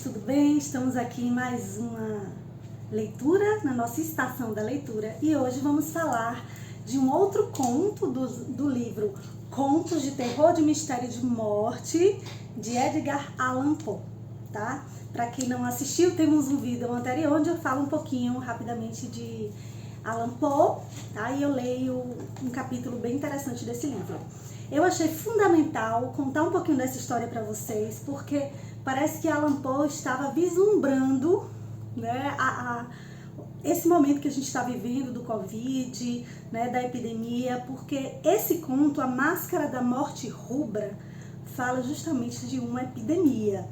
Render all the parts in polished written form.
tudo bem? Estamos aqui em mais uma leitura, na nossa estação da leitura, e hoje vamos falar de um outro conto do livro Contos de Terror, de Mistério e de Morte, de Edgar Allan Poe, tá? Para quem não assistiu, temos um vídeo anterior onde eu falo um pouquinho rapidamente de Allan Poe, tá? E eu leio um capítulo bem interessante desse livro. Eu achei fundamental contar um pouquinho dessa história para vocês, porque parece que Allan Poe estava vislumbrando, né, esse momento que a gente está vivendo do Covid, né, da epidemia, porque esse conto, A Máscara da Morte Rubra, fala justamente de uma epidemia.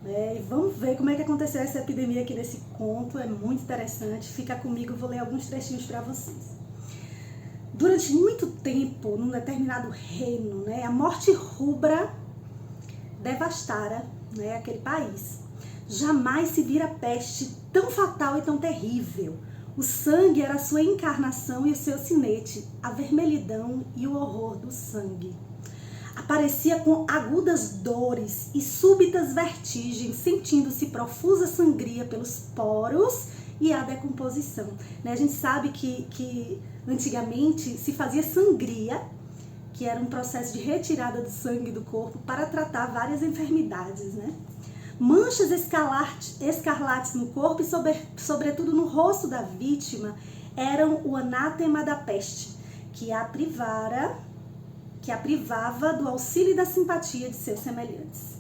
Né? E vamos ver como é que aconteceu essa epidemia aqui nesse conto, é muito interessante. Fica comigo, eu vou ler alguns trechinhos para vocês. Durante muito tempo, num determinado reino, né, a morte rubra devastara, né, aquele país. Jamais se vira peste tão fatal e tão terrível. O sangue era a sua encarnação e o seu sinete, a vermelhidão e o horror do sangue. Aparecia com agudas dores e súbitas vertigens, sentindo-se profusa sangria pelos poros e a decomposição. Né? A gente sabe que antigamente se fazia sangria, que era um processo de retirada do sangue do corpo para tratar várias enfermidades, né? Manchas escarlates no corpo e sobretudo no rosto da vítima eram o anátema da peste, que a privava do auxílio e da simpatia de seus semelhantes.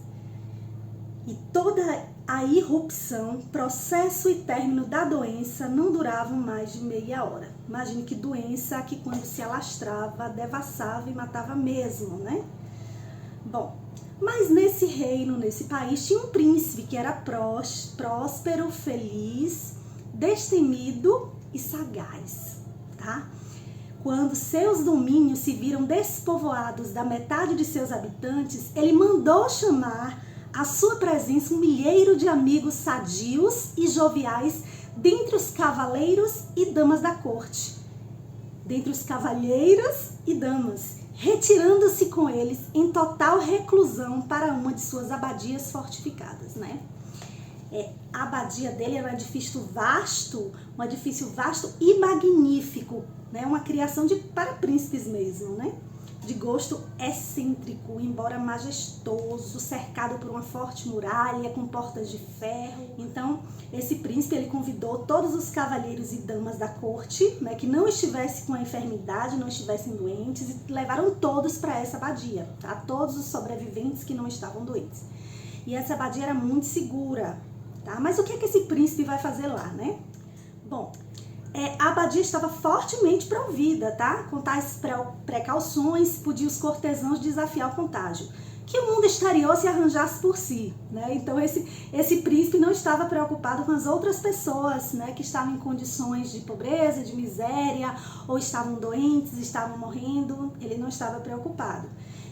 E toda a irrupção, processo e término da doença não duravam mais de meia hora. Imagine que doença que quando se alastrava, devassava e matava mesmo, né? Bom, mas nesse reino, nesse país, tinha um príncipe que era próspero, feliz, destemido e sagaz, tá? Quando seus domínios se viram despovoados da metade de seus habitantes, ele mandou chamar à sua presença um milheiro de amigos sadios e joviais dentre os cavaleiros e damas da corte. Dentre os cavalheiros e damas, retirando-se com eles em total reclusão para uma de suas abadias fortificadas, né? A abadia dele era um edifício vasto e magnífico, né? Uma criação para príncipes mesmo, né? De gosto excêntrico, embora majestoso, cercado por uma forte muralha com portas de ferro. Então, esse príncipe, ele convidou todos os cavalheiros e damas da corte, né, que não estivessem com a enfermidade, não estivessem doentes, e levaram todos para essa abadia, tá? Todos os sobreviventes que não estavam doentes. E essa abadia era muito segura, tá? Mas o que é que esse príncipe vai fazer lá, né? Bom, a abadia estava fortemente provida, tá? Com tais precauções, podiam os cortesãos desafiar o contágio. Que o mundo exterior se arranjasse por si, né? Então esse príncipe não estava preocupado com as outras pessoas, né? Que estavam em condições de pobreza, de miséria, ou estavam doentes, estavam morrendo. Ele não estava preocupado.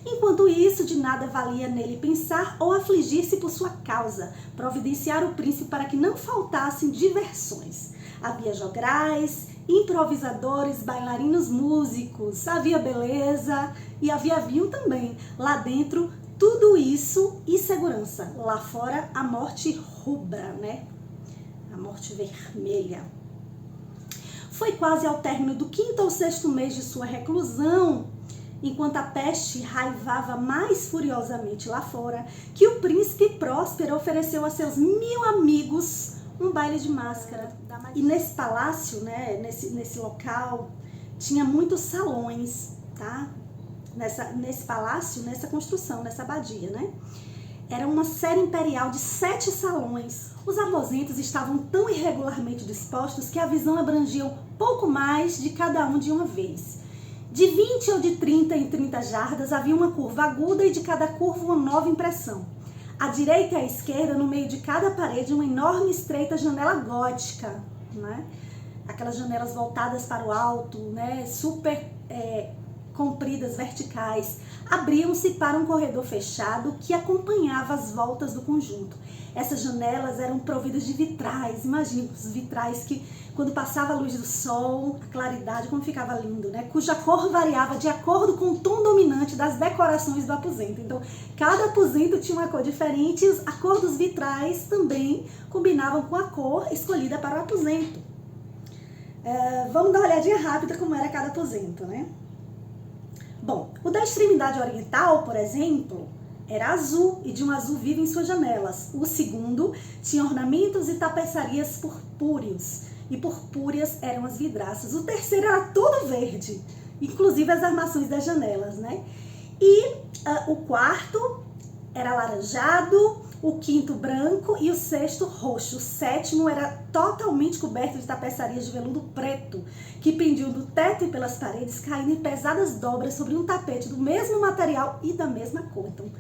Enquanto isso, de nada valia nele pensar ou afligir-se por sua causa, providenciar o príncipe para que não faltassem diversões. Havia jograis, improvisadores, bailarinos, músicos, havia beleza e havia vinho também. Lá dentro, tudo isso e segurança. Lá fora, a morte rubra, né? A morte vermelha. Foi quase ao término do 5º ou 6º mês de sua reclusão, enquanto a peste raivava mais furiosamente lá fora, que o príncipe próspero ofereceu a seus 1000 amigos um baile de máscara. E nesse palácio, né, nesse local, tinha muitos salões, tá? Nesse palácio, nessa construção, nessa abadia, né? Era uma série imperial de 7 salões. Os aposentos estavam tão irregularmente dispostos que a visão abrangia um pouco mais de cada um de uma vez. De 20 ou de 30 em 30 jardas havia uma curva aguda e de cada curva uma nova impressão. À direita e à esquerda, no meio de cada parede, uma enorme e estreita janela gótica, né? Aquelas janelas voltadas para o alto, né? Super compridas, verticais, abriam-se para um corredor fechado que acompanhava as voltas do conjunto. Essas janelas eram providas de vitrais, imagina os vitrais que quando passava a luz do sol, a claridade, como ficava lindo, né? Cuja cor variava de acordo com o tom dominante das decorações do aposento. Então, cada aposento tinha uma cor diferente e a cor dos vitrais também combinavam com a cor escolhida para o aposento. Vamos dar uma olhadinha rápida como era cada aposento, né? Bom, o da extremidade oriental, por exemplo, era azul e de um azul vivo em suas janelas. O segundo tinha ornamentos e tapeçarias purpúreos. E purpúreas eram as vidraças. O terceiro era todo verde, inclusive as armações das janelas, né? E o quarto era alaranjado, o quinto branco e o sexto roxo. O sétimo era totalmente coberto de tapeçarias de veludo preto, que pendiam do teto e pelas paredes, caindo em pesadas dobras sobre um tapete do mesmo material e da mesma cor. Então,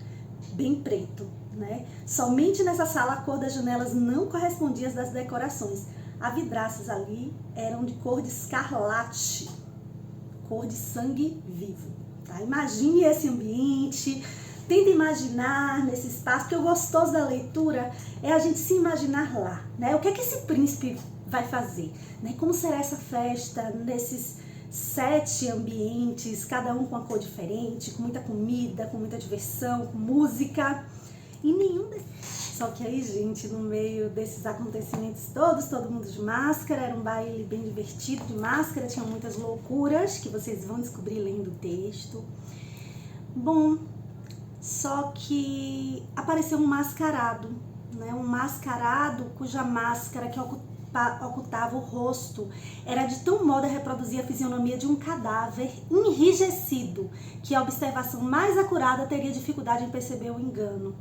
bem preto, né? Somente nessa sala a cor das janelas não correspondia às das decorações. As vidraças ali eram de cor de escarlate, cor de sangue vivo, tá? Imagine esse ambiente, tenta imaginar nesse espaço, porque o gostoso da leitura é a gente se imaginar lá, né? O que é que esse príncipe vai fazer, né? Como será essa festa nesses 7 ambientes, cada um com uma cor diferente, com muita comida, com muita diversão, com música, e nenhum desses... Só que aí, gente, no meio desses acontecimentos todos, todo mundo de máscara, era um baile bem divertido de máscara, tinha muitas loucuras que vocês vão descobrir lendo o texto. Bom, só que apareceu um mascarado, né? Um mascarado cuja máscara que ocultava o rosto era de tão modo a reproduzir a fisionomia de um cadáver enrijecido que a observação mais acurada teria dificuldade em perceber o engano.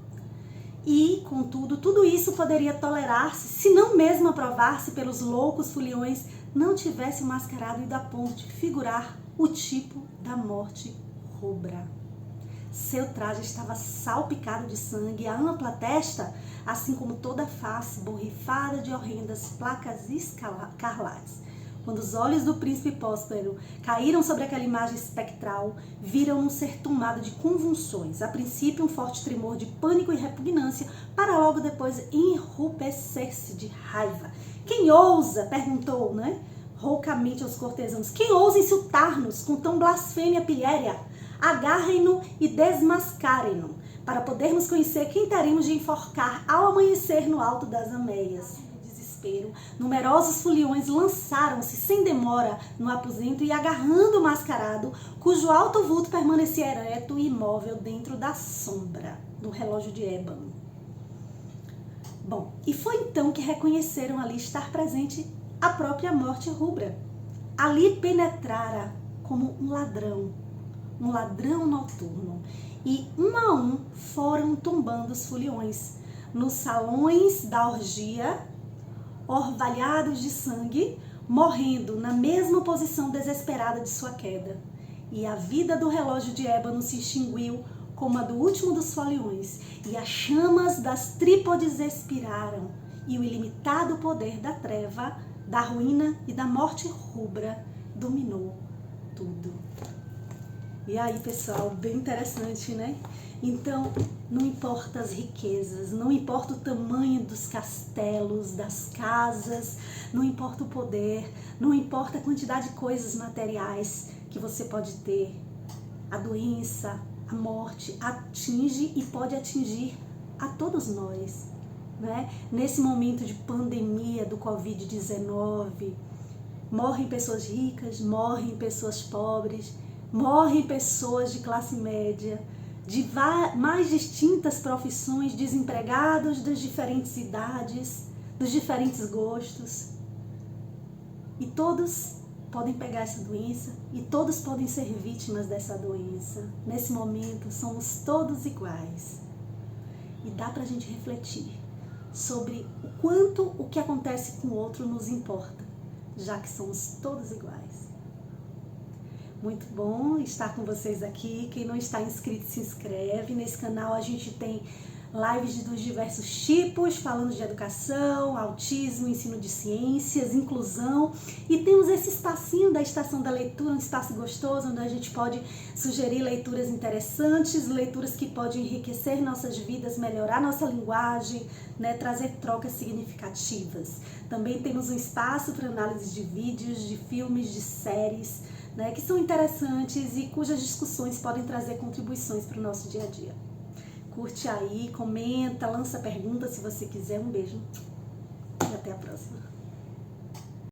E, contudo, tudo isso poderia tolerar-se, se não mesmo aprovar-se pelos loucos foliões, não tivesse o mascarado ido a ponto de figurar o tipo da morte rubra. Seu traje estava salpicado de sangue e a ampla testa, assim como toda a face, borrifada de horrendas placas escarlates. Quando os olhos do príncipe Próspero caíram sobre aquela imagem espectral, viram-no ser tomado de convulsões. A princípio, um forte tremor de pânico e repugnância, para logo depois enrubescer-se de raiva. Quem ousa? Perguntou, né? Roucamente aos cortesãos. Quem ousa insultar-nos com tão blasfêmia pilhéria? Agarrem-no e desmascarem-no, para podermos conhecer quem teremos de enforcar ao amanhecer no alto das ameias. Numerosos foliões lançaram-se sem demora no aposento e agarrando o mascarado, cujo alto vulto permanecia ereto e imóvel dentro da sombra do relógio de ébano. Bom, e foi então que reconheceram ali estar presente a própria morte rubra. Ali penetrara como um ladrão noturno, e um a um foram tombando os foliões nos salões da orgia, orvalhados de sangue, morrendo na mesma posição desesperada de sua queda. E a vida do relógio de ébano se extinguiu como a do último dos foliões, e as chamas das trípodes expiraram, e o ilimitado poder da treva, da ruína e da morte rubra dominou tudo. E aí, pessoal, bem interessante, né? Então, não importa as riquezas, não importa o tamanho dos castelos, das casas, não importa o poder, não importa a quantidade de coisas materiais que você pode ter. A doença, a morte atinge e pode atingir a todos nós, né? Nesse momento de pandemia do Covid-19, morrem pessoas ricas, morrem pessoas pobres, morrem pessoas de classe média, de mais distintas profissões, desempregados das diferentes idades, dos diferentes gostos. E todos podem pegar essa doença e todos podem ser vítimas dessa doença. Nesse momento, somos todos iguais. E dá pra gente refletir sobre o quanto o que acontece com o outro nos importa, já que somos todos iguais. Muito bom estar com vocês aqui. Quem não está inscrito, se inscreve. Nesse canal a gente tem lives dos diversos tipos, falando de educação, autismo, ensino de ciências, inclusão. E temos esse espacinho da Estação da Leitura, um espaço gostoso, onde a gente pode sugerir leituras interessantes, leituras que podem enriquecer nossas vidas, melhorar nossa linguagem, né, trazer trocas significativas. Também temos um espaço para análise de vídeos, de filmes, de séries, né, que são interessantes e cujas discussões podem trazer contribuições para o nosso dia a dia. Curte aí, comenta, lança pergunta se você quiser. Um beijo e até a próxima.